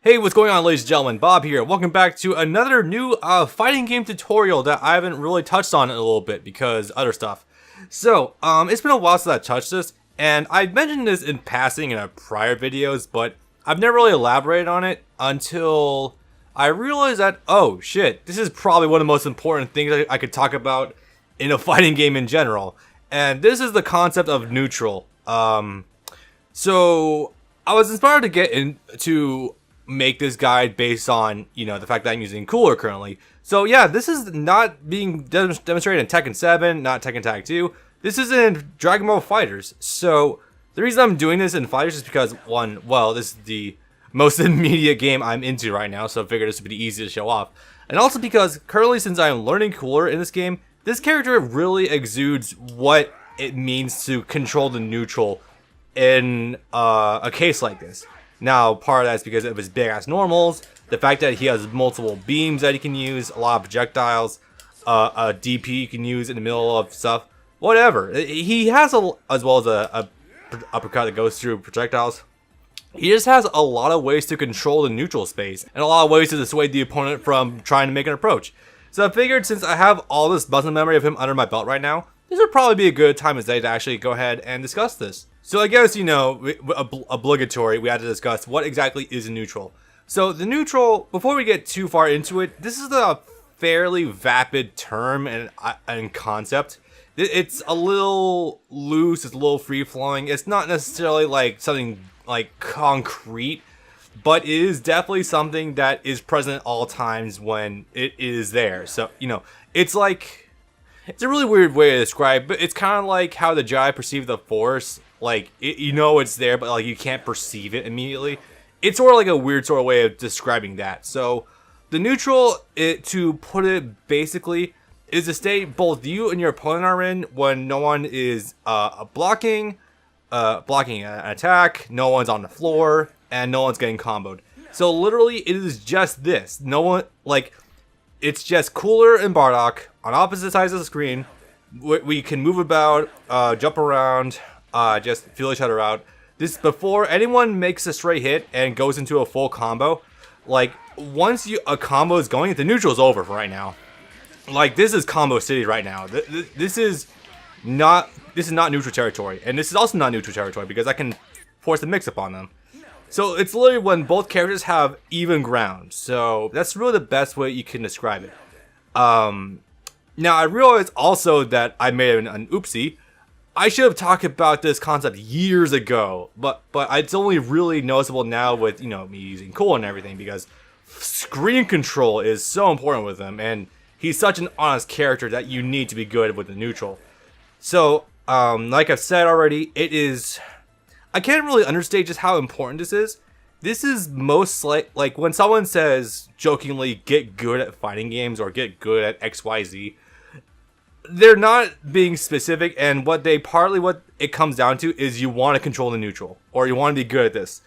Hey, what's going on, ladies and gentlemen? Bob here. Welcome back to another new fighting game tutorial that I haven't really touched on in a little bit because other stuff. So, it's been a while since I touched this, and I mentioned this in passing in prior videos, but I've never really elaborated on it until I realized that, oh shit, this is probably one of the most important things I could talk about in a fighting game in general. And this is the concept of neutral. So, I was inspired to get into make this guide based on, the fact that I'm using Cooler currently. So yeah, this is not being demonstrated in Tekken 7, not Tekken Tag 2. This is in Dragon Ball FighterZ. So the reason I'm doing this in FighterZ is because, one, well, this is the most immediate game I'm into right now, so I figured this would be easy to show off. And also because currently, since I'm learning Cooler in this game, this character really exudes what it means to control the neutral in a case like this. Now, part of that is because of his big-ass normals, the fact that he has multiple beams that he can use, a lot of projectiles, a DP you can use in the middle of stuff, whatever. He has, as well as a uppercut that goes through projectiles. He just has a lot of ways to control the neutral space, and a lot of ways to dissuade the opponent from trying to make an approach. So I figured since I have all this muscle memory of him under my belt right now, this would probably be a good time as day to actually go ahead and discuss this. So I guess, obligatory, we had to discuss what exactly is a neutral. So the neutral, before we get too far into it, this is a fairly vapid term and concept. It's a little loose, it's a little free-flowing. It's not necessarily like something like concrete, but it is definitely something that is present at all times when it is there. So, it's like, it's a really weird way to describe, but it's kind of like how the Jedi perceive the Force. Like, it's there, but, you can't perceive it immediately. It's sort of like a weird sort of way of describing that. So, the neutral, to put it basically, is a state both you and your opponent are in when no one is blocking an attack, no one's on the floor, and no one's getting comboed. So, literally, it is just this. No one, it's just Cooler and Bardock on opposite sides of the screen. We can move about, jump around, just feel each other out. This before anyone makes a straight hit and goes into a full combo. Once a combo is going, the neutral is over for right now. This is combo city right now. This is not neutral territory, and this is also not neutral territory because I can force a mix up on them. So it's literally when both characters have even ground. So that's really the best way you can describe it. Now I realize also that I made an oopsie. I should have talked about this concept years ago, but it's only really noticeable now with, me using Cooler and everything, because screen control is so important with him, and he's such an honest character that you need to be good with the neutral. So, like I've said already, I can't really understate just how important this is. This is most like when someone says, jokingly, get good at fighting games or get good at XYZ, they're not being specific, and what it comes down to is you want to control the neutral, or you want to be good at this.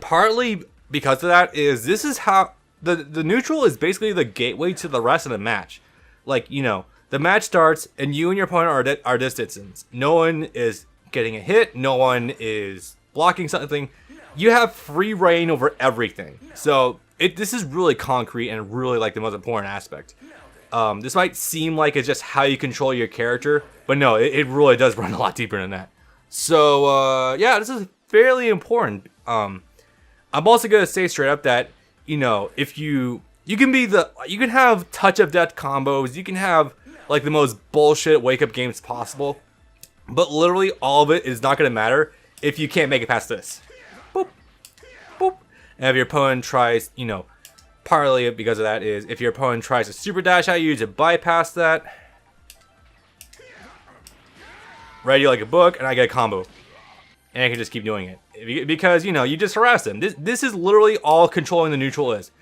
Partly because of that this is how the neutral is basically the gateway to the rest of the match. The match starts and you and your opponent are this distance. No one is getting a hit, no one is blocking something. You have free reign over everything. So this is really concrete and really the most important aspect. This might seem like it's just how you control your character, but no, it really does run a lot deeper than that. So, yeah, this is fairly important. I'm also gonna say straight up that, if you can have touch of death combos, you can have, the most bullshit wake-up games possible, but literally all of it is not gonna matter if you can't make it past this. Boop, boop. And if your opponent tries, partly because of that is if your opponent tries to super dash at you to bypass that, ready like a book, and I get a combo, and I can just keep doing it because you just harass them. This is literally all controlling the neutral is,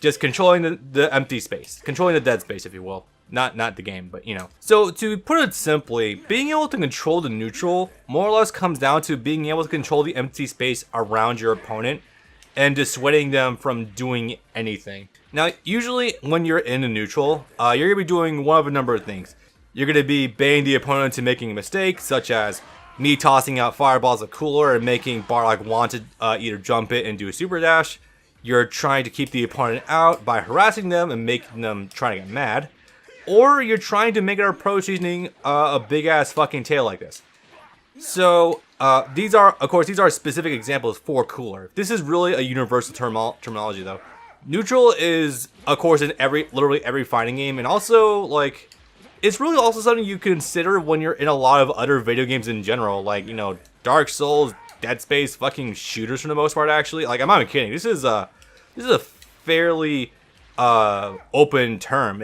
just controlling the empty space, controlling the dead space, if you will. Not the game, but So to put it simply, being able to control the neutral more or less comes down to being able to control the empty space around your opponent and dissuading them from doing anything. Now, usually when you're in a neutral, you're going to be doing one of a number of things. You're going to be baiting the opponent to making a mistake, such as me tossing out fireballs at Cooler and making Bardock want to either jump it and do a super dash. You're trying to keep the opponent out by harassing them and making them try to get mad. Or you're trying to make our approach using a big-ass fucking tail like this. So, these are specific examples for Cooler. This is really a universal terminology, though. Neutral is, of course, in literally every fighting game, and also, like, it's really also something you consider when you're in a lot of other video games in general, like, you know, Dark Souls, Dead Space, fucking shooters for the most part, actually. Like, I'm not even kidding. This is a fairly, open term.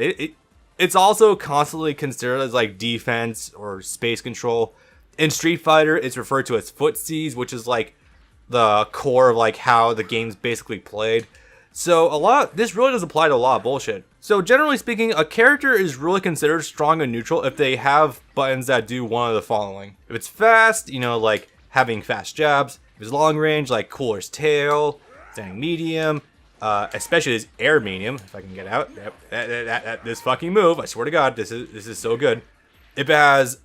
It's also constantly considered as, like, defense or space control. In Street Fighter, it's referred to as footsies, which is like the core of like how the game's basically played. So this really does apply to a lot of bullshit. So generally speaking, a character is really considered strong and neutral if they have buttons that do one of the following. If it's fast, you know, like having fast jabs. If it's long range, like Cooler's tail, standing medium, especially his air medium. If I can get out, yep, this fucking move. I swear to God, this is so good. If it has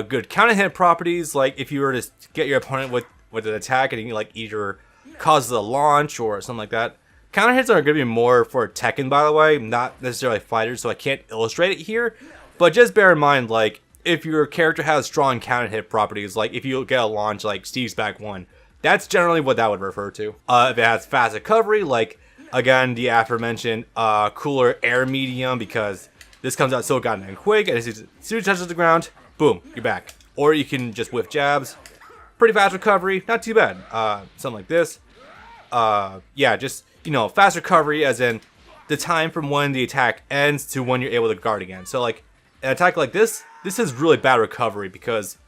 good counter hit properties, like if you were to get your opponent with an attack and you like either causes a launch or something like that. Counter hits are going to be more for Tekken, by the way, not necessarily fighters, so I can't illustrate it here. But just bear in mind, like if your character has strong counter hit properties, like if you get a launch like Steve's Back 1, that's generally what that would refer to. If it has fast recovery, like again the aforementioned Cooler air medium, because this comes out so goddamn quick, and as soon as it touches the ground, boom, you're back. Or you can just whiff jabs. Pretty fast recovery, not too bad. Something like this. Yeah, just, you know, fast recovery as in the time from when the attack ends to when you're able to guard again. So, like, an attack like this is really bad recovery because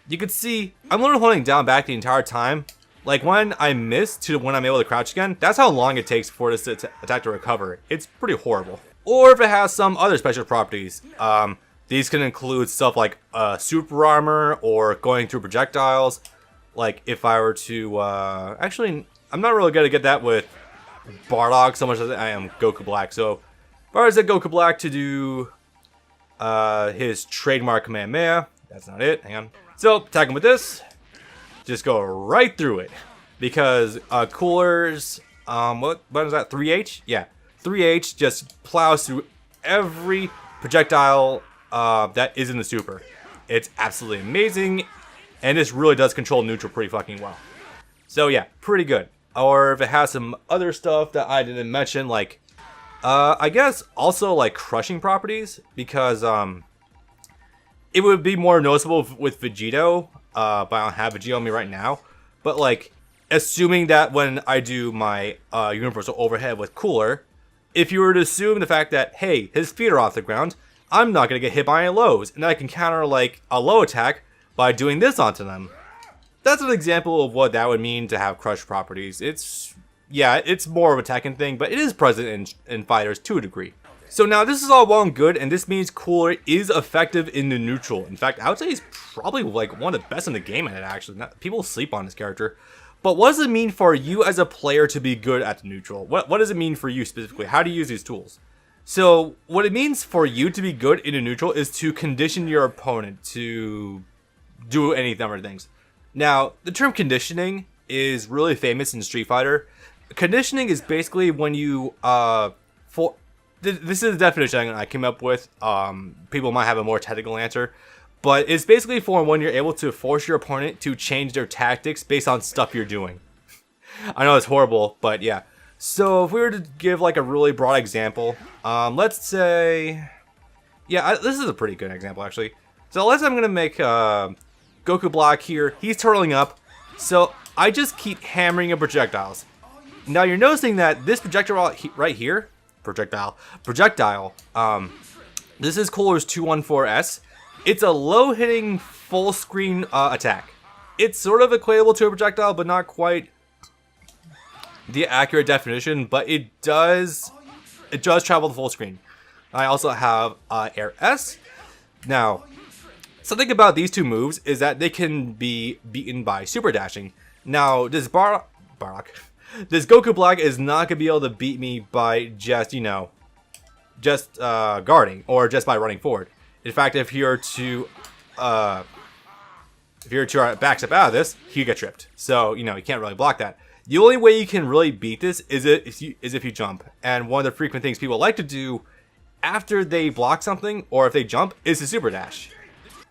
you can see I'm literally holding down back the entire time. Like, when I miss to when I'm able to crouch again, that's how long it takes for this attack to recover. It's pretty horrible. Or if it has some other special properties. These can include stuff like super armor or going through projectiles. Like if I were to... actually, I'm not really going to get that with Bardock so much as I am Goku Black. So if I was at Goku Black to do his trademark Kamehameha, that's not it. Hang on. So attack him with this. Just go right through it. Because Cooler's... what is that? 3H? Yeah. 3H just plows through every projectile that is in the super. It's absolutely amazing, and this really does control neutral pretty fucking well. So yeah, pretty good. Or if it has some other stuff that I didn't mention, like I guess also like crushing properties, because it would be more noticeable with Vegito, but I don't have Vegito on me right now. But like, assuming that when I do my universal overhead with Cooler, if you were to assume the fact that, hey, his feet are off the ground, I'm not going to get hit by any lows, and I can counter, like, a low attack by doing this onto them. That's an example of what that would mean to have crush properties. It's more of a Tekken thing, but it is present in fighters to a degree. So now, this is all well and good, and this means Cooler is effective in the neutral. In fact, I would say he's probably, like, one of the best in the game at it, actually. People sleep on this character. But what does it mean for you as a player to be good at the neutral? What does it mean for you specifically? How do you use these tools? So what it means for you to be good in a neutral is to condition your opponent to do any number of things. Now, the term conditioning is really famous in Street Fighter. Conditioning is basically when you, this is the definition I came up with. People might have a more technical answer. But it's basically for when you're able to force your opponent to change their tactics based on stuff you're doing. I know it's horrible, but yeah. So if we were to give like a really broad example, let's say... Yeah, this is a pretty good example actually. So let's say I'm going to make Goku Black here. He's turtling up. So I just keep hammering at projectiles. Now you're noticing that this projectile right here, projectile, this is Cooler's 214S. It's a low-hitting, full-screen attack. It's sort of equatable to a projectile, but not quite the accurate definition. But it does travel the full screen. I also have Air S. Now, something about these two moves is that they can be beaten by super dashing. Now, this Goku Black is not gonna be able to beat me by just guarding or just by running forward. In fact, if you were to If your back step out of this, you get tripped. So, you can't really block that. The only way you can really beat this is if you jump. And one of the frequent things people like to do after they block something or if they jump is to super dash.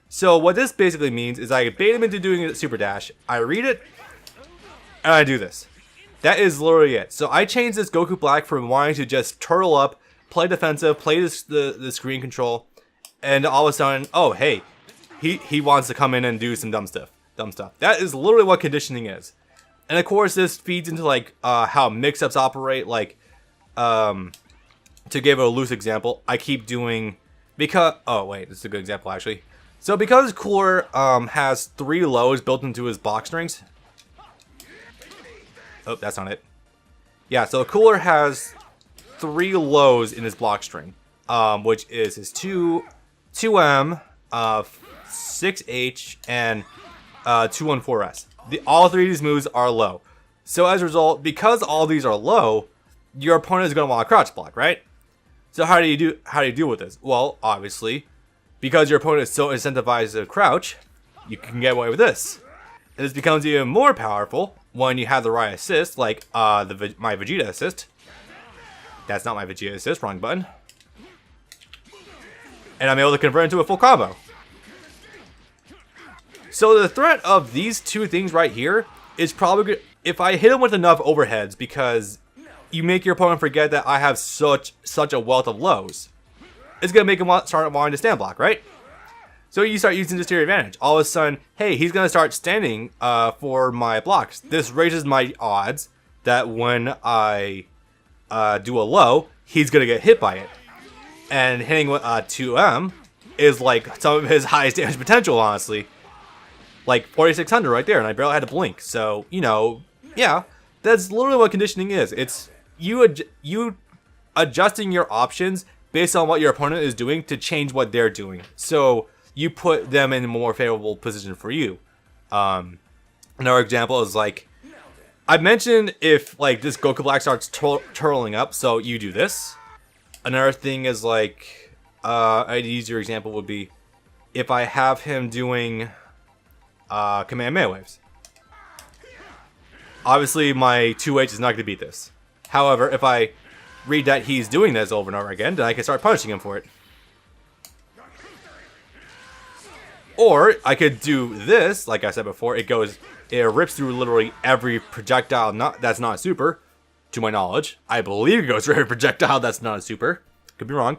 So what this basically means is I bait him into doing a super dash, I read it, and I do this. That is literally it. So I changed this Goku Black from wanting to just turtle up, play defensive, play the screen control, and all of a sudden, oh hey, he wants to come in and do some dumb stuff. That is literally what conditioning is. And of course this feeds into like how mix-ups operate. Like to give a loose example, I keep doing because this is a good example actually. So because Cooler has 3 lows built into his block strings. Oh, that's not it. Yeah, so Cooler has 3 lows in his block string, which is his 2M, 6H, and 214S. All 3 of these moves are low. So as a result, because all these are low, your opponent is going to want to crouch block, right? So how do you deal with this? Well, obviously, because your opponent is so incentivized to crouch, you can get away with this. This becomes even more powerful when you have the right assist, like my Vegeta assist. That's not my Vegeta assist, wrong button. And I'm able to convert into a full combo. So the threat of these 2 things right here is probably good if I hit him with enough overheads, because you make your opponent forget that I have such a wealth of lows. It's going to make him start wanting to stand block, right? So you start using this to your advantage. All of a sudden, hey, he's going to start standing for my blocks. This raises my odds that when I do a low, he's going to get hit by it. And hitting with 2M is like some of his highest damage potential, honestly. Like 4600 right there, and I barely had to blink. So, yeah, that's literally what conditioning is. It's you adjusting your options based on what your opponent is doing to change what they're doing. So you put them in a more favorable position for you. Another example is like, I mentioned if like this Goku Black starts turtling up, so you do this. Another thing is like, an easier example would be if I have him doing Kamehameha waves. Obviously my 2H is not going to beat this. However, if I read that he's doing this over and over again, then I can start punishing him for it. Or I could do this, like I said before, it rips through literally every projectile that's not a super, to my knowledge. I believe it goes through every projectile that's not a super. Could be wrong.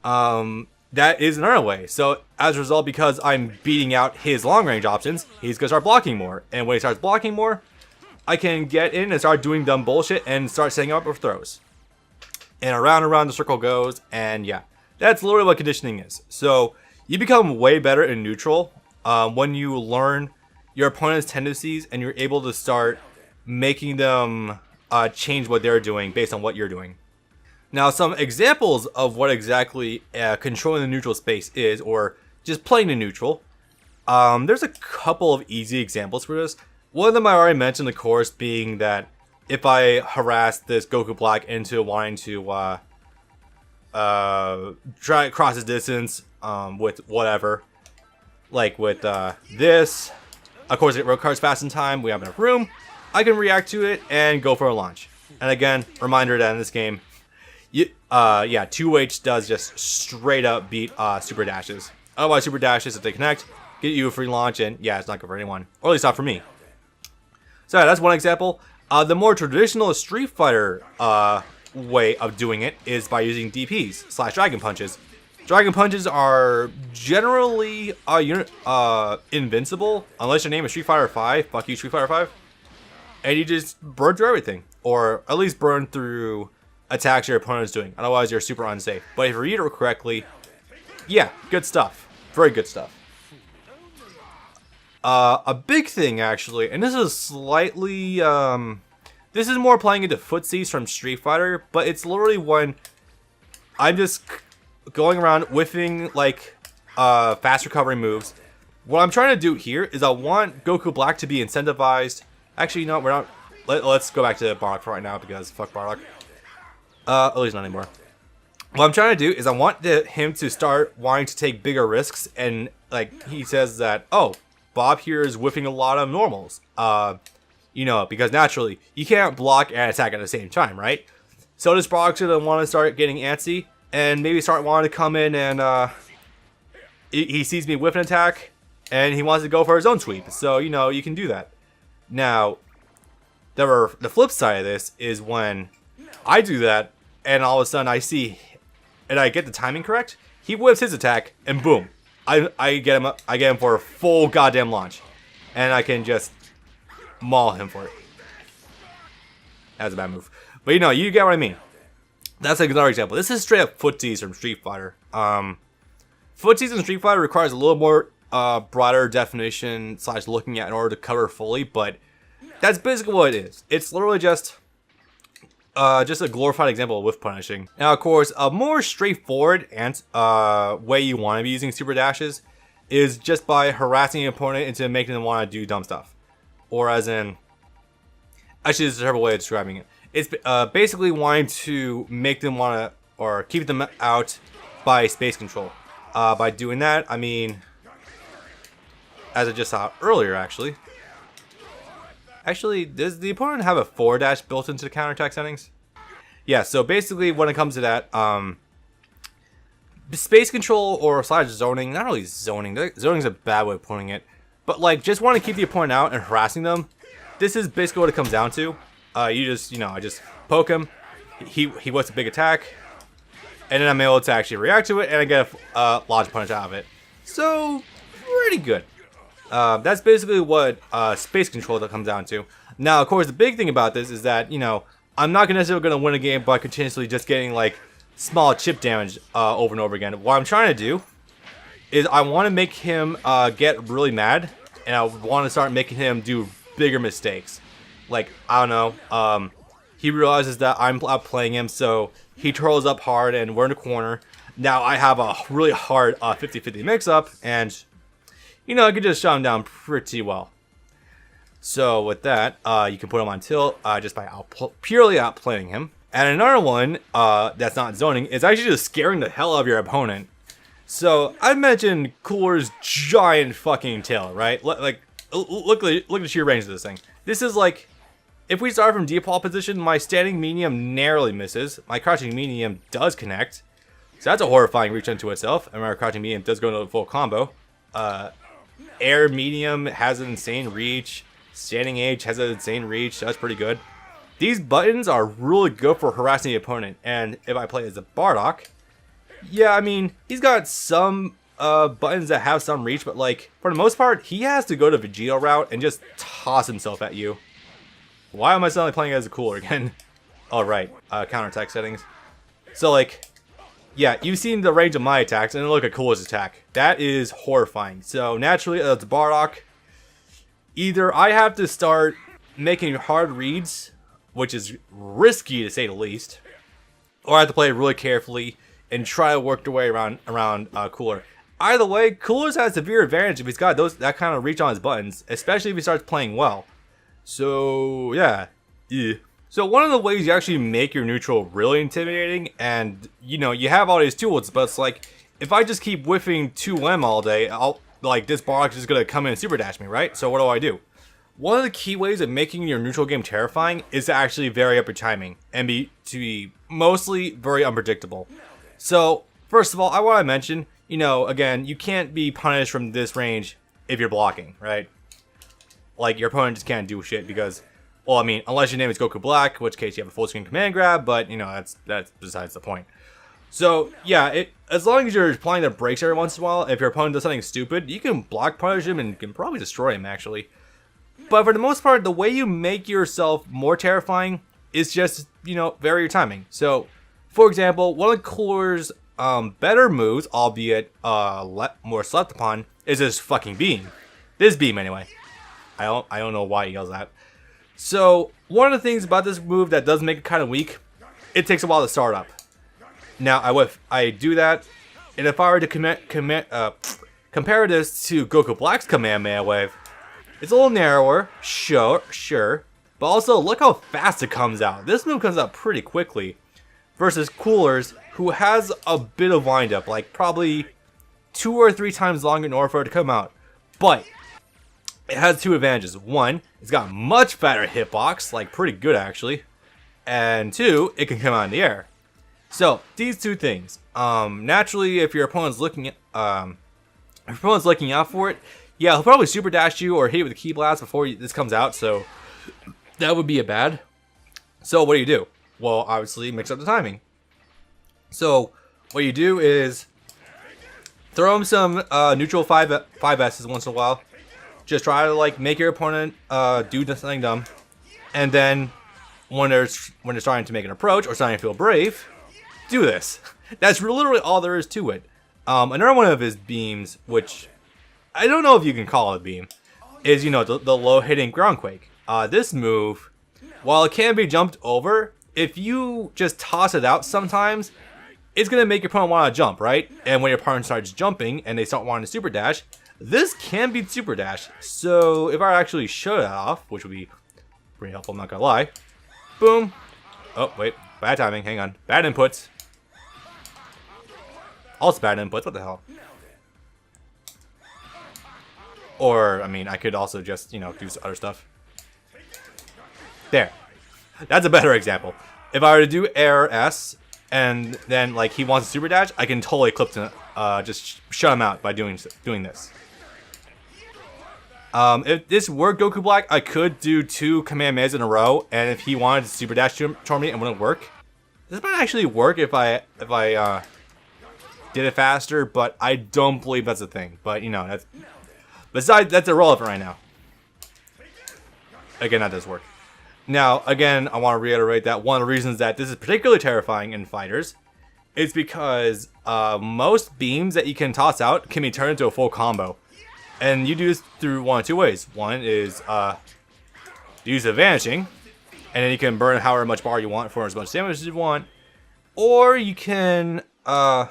That is another way. So as a result, because I'm beating out his long range options, he's going to start blocking more. And when he starts blocking more, I can get in and start doing dumb bullshit and start setting up with throws. And around the circle goes, and yeah, that's literally what conditioning is. So you become way better in neutral when you learn your opponent's tendencies and you're able to start making them change what they're doing based on what you're doing. Now, some examples of what exactly controlling the neutral space is, or just playing in neutral. There's a couple of easy examples for this. One of them I already mentioned, of course, being that if I harass this Goku Black into wanting to try to cross his distance with whatever, like with this, of course it recovers fast in time, we have enough room, I can react to it and go for a launch. And again, reminder that in this game, 2H does just straight up beat super dashes. Otherwise, super dashes, if they connect, get you a free launch, and yeah, it's not good for anyone, or at least not for me. So yeah, that's one example. The more traditional Street Fighter way of doing it is by using DPs / Dragon Punches. Dragon Punches are generally invincible unless your name is Street Fighter 5. Fuck you, Street Fighter 5. And you just burn through everything, or at least burn through attacks your opponent is doing. Otherwise, you're super unsafe. But if you read it correctly, yeah, good stuff. Very good stuff. A big thing, actually, and this is slightly, this is more playing into footsies from Street Fighter, but it's literally when I'm just going around whiffing, like, fast recovery moves. What I'm trying to do here is I want Goku Black to be incentivized. Actually, you know what, we're not, let's go back to Bardock for right now, because fuck Bardock. At least not anymore. What I'm trying to do is I want him to start wanting to take bigger risks, and, like, he says that, oh, Bob here is whiffing a lot of normals. You know, because naturally, you can't block and attack at the same time, right? So this Brock's gonna want to start getting antsy, and maybe start wanting to come in and, he sees me whiff an attack, and he wants to go for his own sweep. So, you know, you can do that. Now, the flip side of this is when I do that, and all of a sudden I see, and I get the timing correct, he whips his attack, and boom, I get him for a full goddamn launch, and I can just maul him for it. That's a bad move, but you know, you get what I mean. That's like another example. This is straight up footsies from Street Fighter. Footsies in Street Fighter requires a little more broader definition / looking at in order to cover fully, but that's basically what it is. It's literally just a glorified example of whiff punishing. Now, of course, a more straightforward and way you want to be using super dashes is just by harassing your opponent into making them want to do dumb stuff. Or as in, actually, this is a terrible way of describing it. It's basically wanting to make them want to, or keep them out by space control. By doing that, I mean, as I just saw earlier, actually, does the opponent have a forward dash built into the counterattack settings? Yeah, so basically when it comes to that, space control or / zoning, not really zoning, zoning's a bad way of putting it, but like just want to keep the opponent out and harassing them. This is basically what it comes down to. You just, you know, I just poke him, he wants a big attack, and then I'm able to actually react to it, and I get a launch punch out of it. So, pretty good. That's basically what space control that comes down to. Now, of course, the big thing about this is that, you know, I'm not necessarily going to win a game by continuously just getting, like, small chip damage over and over again. What I'm trying to do is I want to make him get really mad, and I want to start making him do bigger mistakes. Like, I don't know, he realizes that I'm outplaying him, so he twirls up hard, and we're in the corner. Now I have a really hard 50-50 mix-up, and, you know, I can just shut him down pretty well. So with that, you can put him on tilt just by purely outplaying him. And another one that's not zoning is actually just scaring the hell out of your opponent. So I mentioned Cooler's giant fucking tail, right? Like, look at the sheer range of this thing. This is like, if we start from default position, my standing medium narrowly misses. My crouching medium does connect. So that's a horrifying reach unto itself. And my crouching medium does go into a full combo. Air medium has an insane reach. Standing H has an insane reach. So that's pretty good. These buttons are really good for harassing the opponent. And if I play as a Bardock, yeah, I mean, he's got some buttons that have some reach. But like, for the most part, he has to go the Vegito route and just toss himself at you. Why am I suddenly playing as a Cooler again? Alright, counterattack settings. So like, yeah, you've seen the range of my attacks, and then look at Cooler's attack. That is horrifying. So naturally, as a Bardock, either I have to start making hard reads, which is risky to say the least, or I have to play really carefully and try to work the way around Cooler. Either way, Cooler's has a severe advantage if he's got that kind of reach on his buttons, especially if he starts playing well. So, yeah. So one of the ways you actually make your neutral really intimidating, and, you know, you have all these tools, but it's like, if I just keep whiffing 2M all day, this Bardock is just going to come in and super dash me, right? So what do? One of the key ways of making your neutral game terrifying is to actually vary up your timing, and to be mostly very unpredictable. So, first of all, I want to mention, you know, again, you can't be punished from this range if you're blocking, right? Like, your opponent just can't do shit because, well, I mean, unless your name is Goku Black, in which case you have a full screen command grab, but, you know, that's besides the point. So, yeah, as long as you're applying the brakes every once in a while, if your opponent does something stupid, you can block punish him and you can probably destroy him, actually. But for the most part, the way you make yourself more terrifying is just, you know, vary your timing. So, for example, one of Cooler's better moves, albeit more slept upon, is his fucking beam. This beam, anyway. I don't know why he yells that. So, one of the things about this move that does make it kind of weak, it takes a while to start up. Now, I do that, and if I were to compare this to Goku Black's Kamehameha Wave, it's a little narrower, sure, but also look how fast it comes out. This move comes out pretty quickly, versus Cooler's, who has a bit of windup, like probably 2 or 3 times longer in order for it to come out. But it has two advantages. One, it's got much better hitbox, like pretty good actually. And two, it can come out in the air. So these two things, naturally, if your opponent's looking out for it, yeah, he'll probably super dash you or hit you with a key blast before this comes out. So that would be a bad. So what do? Well, obviously mix up the timing. So what you do is throw him some neutral 5S's once in a while. Just try to like make your opponent do something dumb, and then when they're starting to make an approach or starting to feel brave, do this. That's literally all there is to it. Another one of his beams, which I don't know if you can call it a beam, is, you know, the low hitting ground quake. This move, while it can be jumped over, if you just toss it out sometimes, it's gonna make your opponent want to jump, right? And when your opponent starts jumping and they start wanting to super dash, this can beat super dash. So if I actually show that off, which would be pretty helpful, I'm not gonna lie. Boom. Oh wait, bad timing. Hang on, bad inputs. Also bad inputs. What the hell? Or I mean, I could also just, you know, do other stuff. There. That's a better example. If I were to do air S and then like he wants a super dash, I can totally clip to just shut him out by doing this. If this were Goku Black, I could do 2 Kamehamehas in a row, and if he wanted to super dash to me, it wouldn't work. This might actually work if I did it faster, but I don't believe that's a thing. But you know, that's irrelevant right now. Again, that does work. Now, again, I want to reiterate that one of the reasons that this is particularly terrifying in fighters is because most beams that you can toss out can be turned into a full combo. And you do this through one of two ways. One is use the vanishing, and then you can burn however much bar you want for as much damage as you want. Or you can use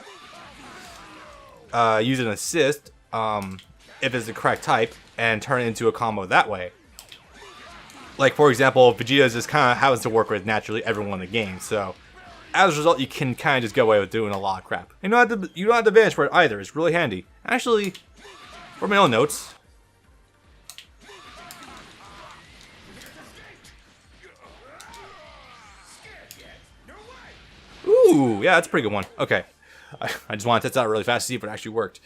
an assist if it's the correct type and turn it into a combo that way. Like, for example, Vegeta just kind of happens to work with naturally everyone in the game. So, as a result, you can kind of just go away with doing a lot of crap. And you don't have to vanish for it either. It's really handy. Actually, for my own notes. Ooh, yeah, that's a pretty good one. Okay. I just want to test out really fast to see if it actually worked.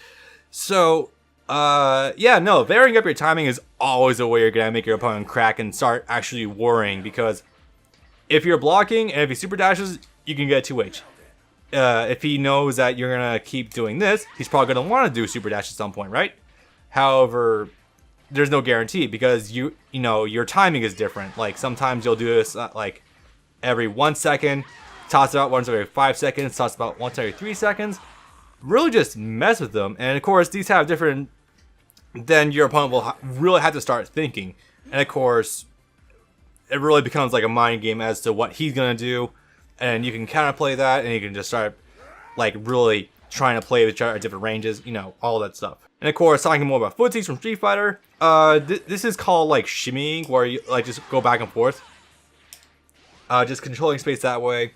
So, yeah, no, varying up your timing is always a way you're going to make your opponent crack and start actually worrying, because if you're blocking and if he super dashes, you can get 2H. If he knows that you're going to keep doing this, he's probably going to want to do super dash at some point, right? However, there's no guarantee, because you know, your timing is different. Like, sometimes you'll do this like every 1 second, toss it out once every 5 seconds, toss it out once every 3 seconds. Really just mess with them. And of course, these have different, then your opponent will really have to start thinking. And of course, it really becomes like a mind game as to what he's gonna do, and you can counterplay that, and you can just start like really trying to play with each other at different ranges, you know, all that stuff. And of course, talking more about footsies from Street Fighter, this is called like shimmying, where you like just go back and forth, just controlling space that way.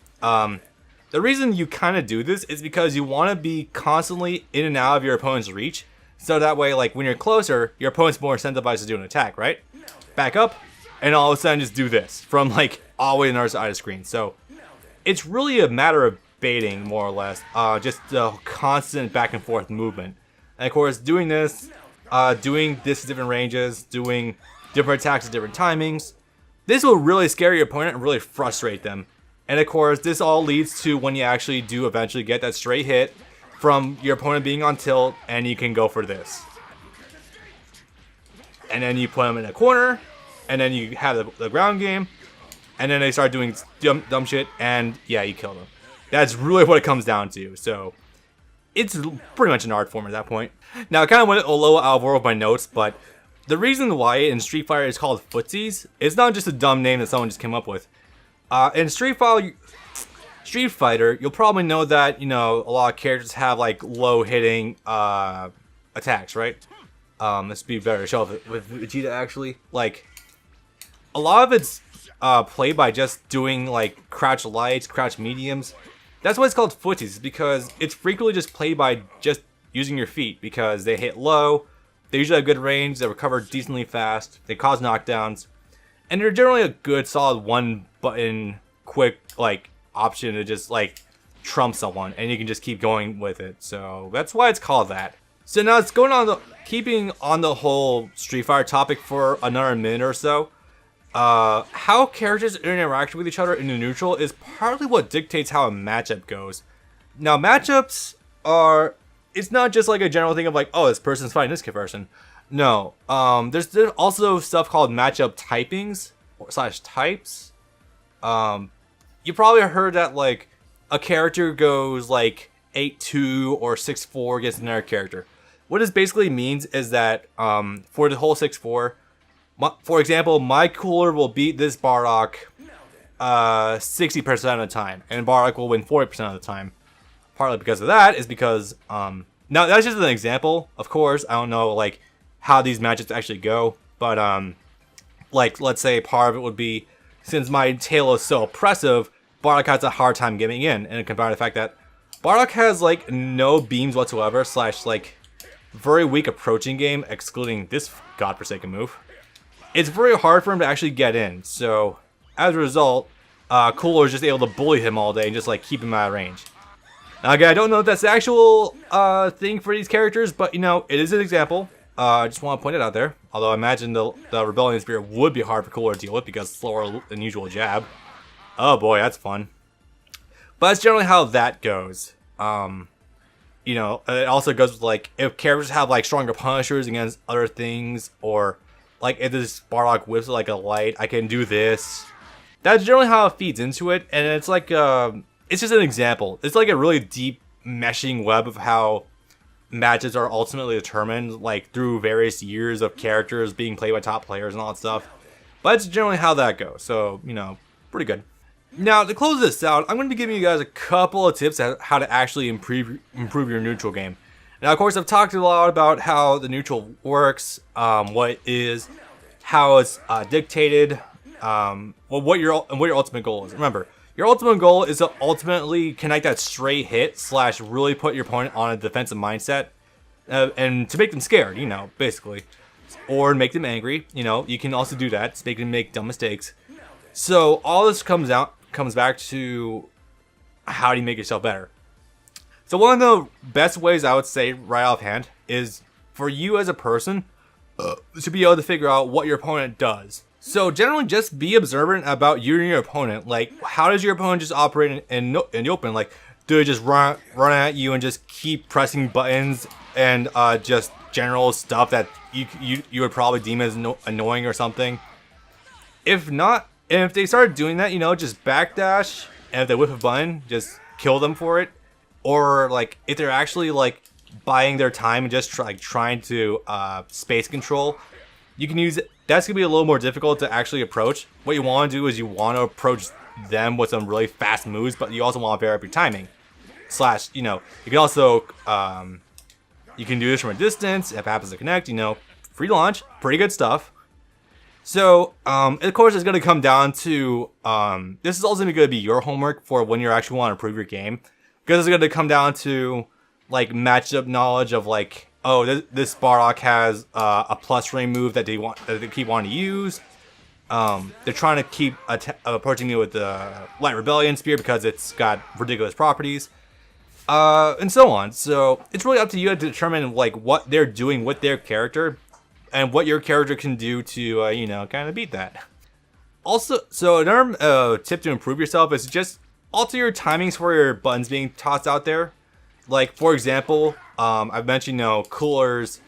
The reason you kind of do this is because you want to be constantly in and out of your opponent's reach, so that way, like, when you're closer, your opponent's more incentivized to do an attack, right? Back up, and all of a sudden just do this from like all the way to the other side of the screen. So it's really a matter of baiting, more or less, just the constant back and forth movement. And of course, doing this at different ranges, doing different attacks at different timings, this will really scare your opponent and really frustrate them. And of course, this all leads to when you actually do eventually get that straight hit from your opponent being on tilt, and you can go for this. And then you put them in a corner, and then you have the ground game, and then they start doing dumb shit, and yeah, you kill them. That's really what it comes down to. So it's pretty much an art form at that point. Now, I kind of went a little out of order with my notes, but the reason why in Street Fighter it's called footsies, it's not just a dumb name that someone just came up with. In Street Fighter, you'll probably know that, you know, a lot of characters have like low hitting attacks, right? Let's be better show with Vegeta actually. Like, a lot of it's played by just doing like crouch lights, crouch mediums. That's why it's called footsies, because it's frequently just played by just using your feet, because they hit low, They usually have good range, they recover decently fast, they cause knockdowns, and they're generally a good solid one button quick like option to just like trump someone, and you can just keep going with it. So that's why it's called that. So now it's going on keeping on the whole Street Fighter topic for another minute or so. How characters interact with each other in the neutral is partly what dictates how a matchup goes. Now matchups are, it's not just like a general thing of like, oh, this person's fighting this person. No, there's also stuff called matchup typings or / types. You probably heard that like a character goes like 8-2 or 6-4 against another character. What this basically means is that for the whole 6-4, for example, my cooler will beat this Bardock 60% of the time, and Bardock will win 40% of the time. Partly because of that is because now that's just an example. Of course, I don't know like how these matches actually go, but like let's say part of it would be since my tail is so oppressive, Bardock has a hard time getting in, and compared to the fact that Bardock has like no beams whatsoever / like very weak approaching game, excluding this godforsaken move. It's very hard for him to actually get in. So as a result, Cooler is just able to bully him all day and just like keep him out of range. Now again, I don't know if that's the actual thing for these characters, but you know, it is an example. I just want to point it out there. Although I imagine the Rebellion Spirit would be hard for Cooler to deal with because slower than usual jab. Oh boy, that's fun. But that's generally how that goes. You know, it also goes with like if characters have like stronger punishers against other things, or like if this Bardock whips like a light, I can do this. That's generally how it feeds into it, and it's like it's just an example. It's like a really deep meshing web of how matches are ultimately determined, like through various years of characters being played by top players and all that stuff. But it's generally how that goes. So you know, pretty good. Now, to close this out, I'm going to be giving you guys a couple of tips on how to actually improve your neutral game. Now, of course, I've talked a lot about how the neutral works, what it is, how it's dictated, what your ultimate goal is. Remember, your ultimate goal is to ultimately connect that straight hit / really put your opponent on a defensive mindset, and to make them scared, you know, basically, or make them angry. You know, you can also do that, to make them make dumb mistakes. So all this comes back to how do you make yourself better. So one of the best ways I would say right offhand is for you as a person to be able to figure out what your opponent does. So generally just be observant about you and your opponent. Like how does your opponent just operate in the open? Like do they just run at you and just keep pressing buttons and just general stuff that you would probably deem as annoying or something? If not, and if they start doing that, you know, just backdash, and if they whip a button, just kill them for it. Or like if they're actually like buying their time and just trying to space control, you can use it. That's gonna be a little more difficult to actually approach. What you want to do is you want to approach them with some really fast moves, but you also want to vary up your timing. / you know, you can also you can do this from a distance if it happens to connect. You know, free launch, pretty good stuff. So, of course, it's going to come down to, this is also going to be your homework for when you actually want to improve your game. Because it's going to come down to, like, matchup knowledge of, like, oh, this Bardock has a plus range move that they keep wanting to use. They're trying to keep approaching me with the Light Rebellion Spear because it's got ridiculous properties. And so on. So, it's really up to you to determine, like, what they're doing with their character. And what your character can do to, you know, kind of beat that. Also, so another tip to improve yourself is just alter your timings for your buttons being tossed out there. Like, for example, I've mentioned, you know, Cooler's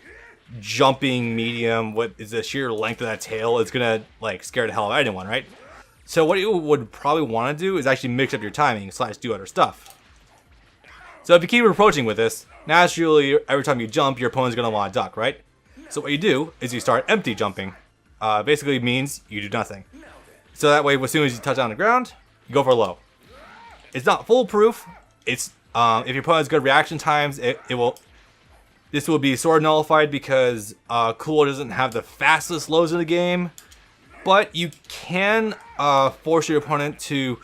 jumping medium, what is the sheer length of that tail is going to, like, scare the hell out of anyone, right? So what you would probably want to do is actually mix up your timing / do other stuff. So if you keep approaching with this, naturally, every time you jump, your opponent's going to want to duck, right? So what you do is you start empty jumping. Basically means you do nothing. So that way, as soon as you touch on the ground, you go for low. It's not foolproof. It's if your opponent has good reaction times, this will be sort of nullified because Cooler doesn't have the fastest lows in the game. But you can force your opponent to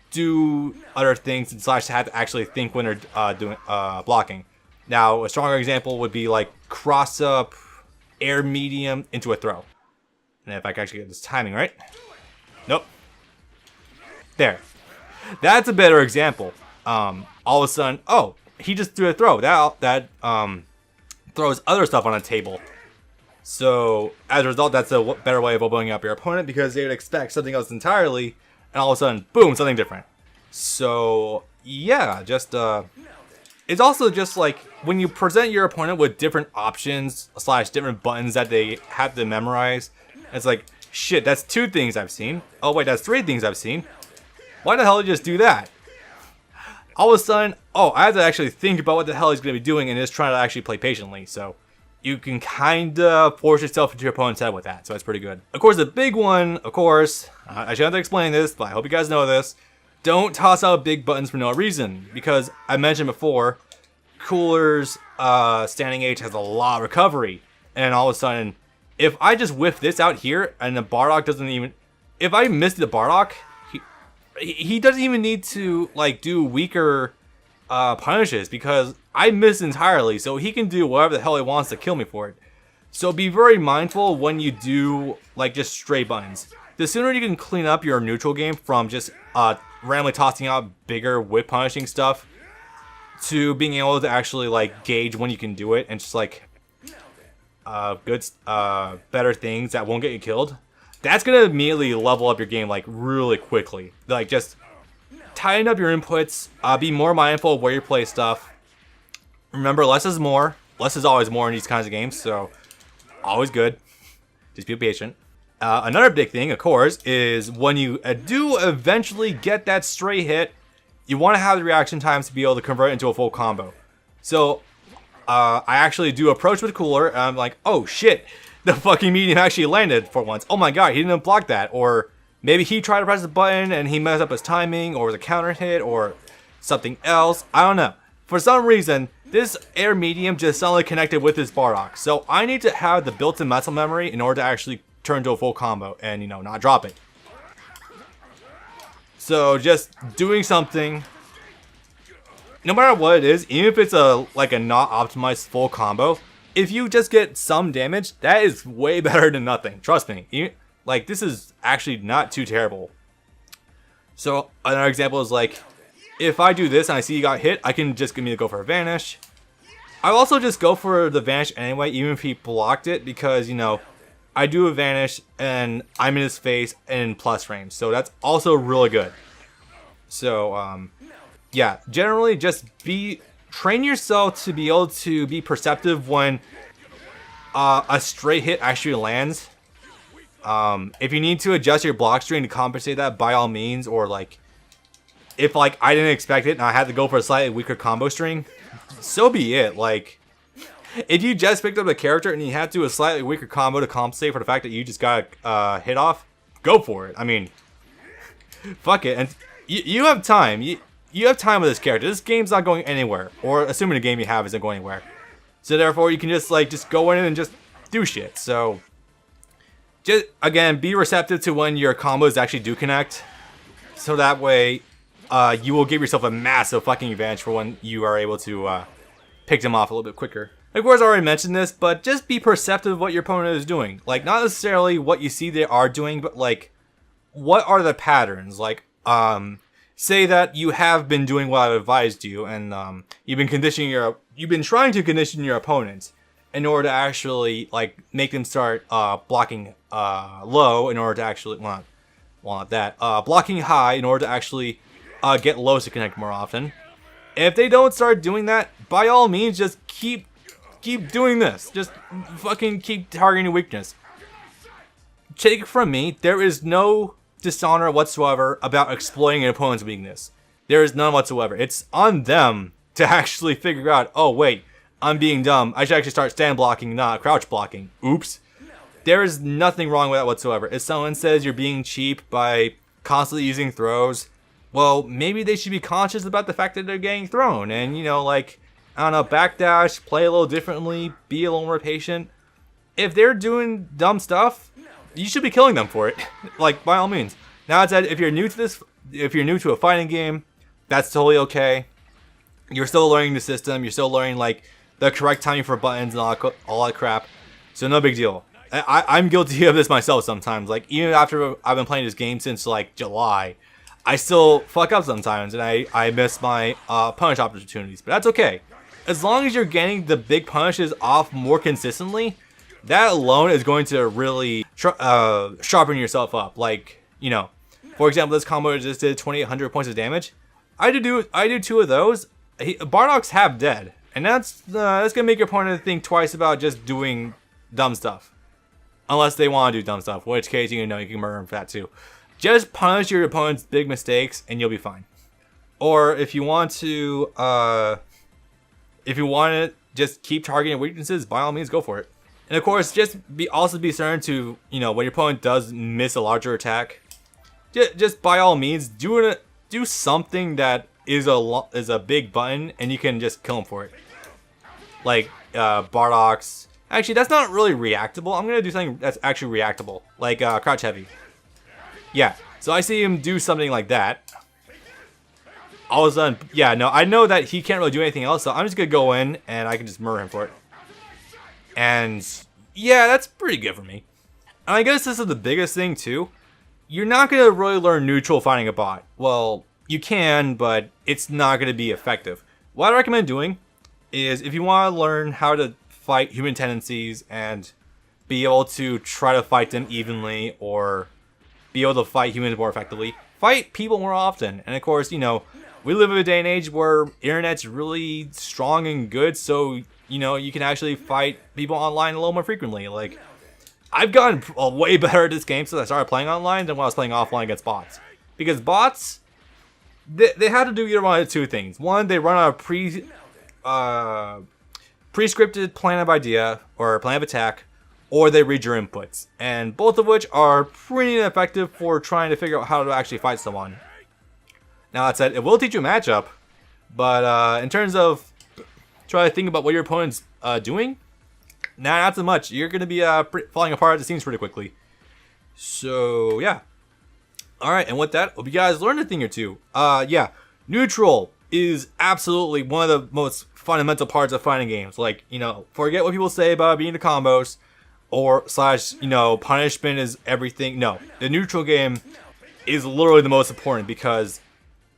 do other things and / have to actually think when they're doing blocking. Now, a stronger example would be like cross up. air medium into a throw. And if I can actually get this timing right. Nope. There. That's a better example. All of a sudden, oh, he just threw a throw. That throws other stuff on a table. So as a result, that's a better way of opening up your opponent, because they would expect something else entirely, and all of a sudden, boom, something different. So yeah, just it's also just like when you present your opponent with different options / different buttons that they have to memorize. It's like, shit, that's 2 things I've seen. Oh wait, that's 3 things I've seen. Why the hell did you just do that? All of a sudden, oh, I have to actually think about what the hell he's going to be doing and just try to actually play patiently. So you can kind of force yourself into your opponent's head with that. So that's pretty good. Of course, the big one, of course, I shouldn't have to explain this, but I hope you guys know this. Don't toss out big buttons for no reason. Because I mentioned before, Cooler's standing H has a lot of recovery. And all of a sudden, if I just whiff this out here and the Bardock doesn't even... If I miss the Bardock, he doesn't even need to like do weaker punishes, because I missed entirely, so he can do whatever the hell he wants to kill me for it. So be very mindful when you do like just straight buttons. The sooner you can clean up your neutral game from just randomly tossing out bigger whip punishing stuff, to being able to actually like gauge when you can do it and just like better things that won't get you killed. That's gonna immediately level up your game like really quickly. Like just tighten up your inputs, be more mindful of where you play stuff. Remember, less is more. Less is always more in these kinds of games, so always good. Just be patient. Another big thing, of course, is when you do eventually get that stray hit, you want to have the reaction times to be able to convert it into a full combo. So I actually do approach with Cooler, and I'm like, oh shit, the fucking medium actually landed for once. Oh my god, he didn't block that. Or maybe he tried to press the button and he messed up his timing, or the counter hit, or something else. I don't know. For some reason, this air medium just suddenly connected with his Bardock. So I need to have the built-in muscle memory in order to actually turn to a full combo and, you know, not drop it. So just doing something, no matter what it is, even if it's like a not optimized full combo, if you just get some damage, that is way better than nothing. Trust me. Like, this is actually not too terrible. So another example is like, if I do this and I see you got hit, I can just give me to go for a vanish. I also just go for the vanish anyway, even if he blocked it, because, you know, I do a vanish and I'm in his face and in plus range. So that's also really good. So, yeah, generally just train yourself to be able to be perceptive when a stray hit actually lands. If you need to adjust your block string to compensate that, by all means. Or like, if like I didn't expect it and I had to go for a slightly weaker combo string, so be it. Like, if you just picked up a character and you had to do a slightly weaker combo to compensate for the fact that you just got hit off, go for it. I mean, fuck it. And you have time. You have time with this character. This game's not going anywhere. Or assuming the game you have isn't going anywhere. So therefore, you can just like go in and just do shit. So just again, be receptive to when your combos actually do connect. So that way, you will give yourself a massive fucking advantage for when you are able to pick them off a little bit quicker. Of course, I already mentioned this, but just be perceptive of what your opponent is doing. Like, not necessarily what you see they are doing, but like, what are the patterns? Like, say that you have been doing what I've advised you, and you've been trying to condition your opponents in order to actually like make them start blocking low in order to actually blocking high in order to actually get lows to connect more often. If they don't start doing that, by all means, just keep doing this. Just fucking keep targeting your weakness. Take it from me, there is no dishonor whatsoever about exploiting an opponent's weakness. There is none whatsoever. It's on them to actually figure out, oh wait, I'm being dumb. I should actually start stand blocking, not crouch blocking. Oops. There is nothing wrong with that whatsoever. If someone says you're being cheap by constantly using throws, well, maybe they should be conscious about the fact that they're getting thrown. And, you know, like, I don't know, backdash, play a little differently, be a little more patient. If they're doing dumb stuff, you should be killing them for it. Like, by all means. Now, that said, if you're new to this, if you're new to a fighting game, that's totally okay. You're still learning the system. You're still learning, like, the correct timing for buttons and all that crap. So no big deal. I'm guilty of this myself sometimes. Like, even after I've been playing this game since, like, July, I still fuck up sometimes, and I miss my punish opportunities. But that's okay. As long as you're getting the big punishes off more consistently, that alone is going to really sharpen yourself up. Like, you know, for example, this combo just did 2,800 points of damage. I do 2 of those. Bardock's half dead, and that's gonna make your opponent think twice about just doing dumb stuff, unless they want to do dumb stuff. In which case, you know, you can murder him for that too. Just punish your opponent's big mistakes, and you'll be fine. Or if you want to, just keep targeting weaknesses, by all means, go for it. And of course, just also be certain to, you know, when your opponent does miss a larger attack, just by all means do something that is a big button, and you can just kill him for it. Like Bardock's. Actually, that's not really reactable. I'm gonna do something that's actually reactable, like crouch heavy. Yeah. So I see him do something like that. All of a sudden, yeah, no, I know that he can't really do anything else, so I'm just gonna go in and I can just murder him for it. And yeah, that's pretty good for me. And I guess this is the biggest thing too. You're not gonna really learn neutral fighting a bot. Well, you can, but it's not gonna be effective. What I recommend doing is, if you want to learn how to fight human tendencies and be able to try to fight them evenly, or be able to fight humans more effectively, fight people more often. And of course, you know, we live in a day and age where internet's really strong and good, so, you know, you can actually fight people online a little more frequently. Like, I've gotten way better at this game since I started playing online than when I was playing offline against bots. Because bots, they have to do either one of 2 things. One, they run on a pre-scripted plan of idea or plan of attack, or they read your inputs, and both of which are pretty ineffective for trying to figure out how to actually fight someone. Now, that said, it will teach you a matchup, but in terms of trying to think about what your opponent's doing, not so much. You're going to be falling apart at the seams pretty quickly. So, yeah. Alright, and with that, hope you guys learned a thing or two. Yeah, neutral is absolutely one of the most fundamental parts of fighting games. Like, you know, forget what people say about being the combos, or / you know, punishment is everything. No, the neutral game is literally the most important, because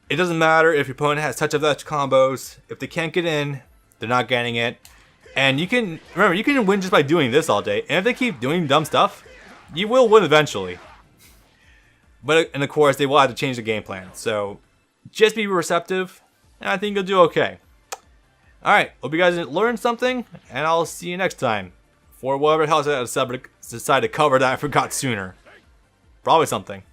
it doesn't matter if your opponent has touch of touch combos. If they can't get in, they're not getting it. And you can, remember, you can win just by doing this all day. And if they keep doing dumb stuff, you will win eventually. But, and of course, they will have to change the game plan. So, just be receptive, and I think you'll do okay. Alright, hope you guys learned something, and I'll see you next time. For whatever else I decide to cover that I forgot sooner. Probably something.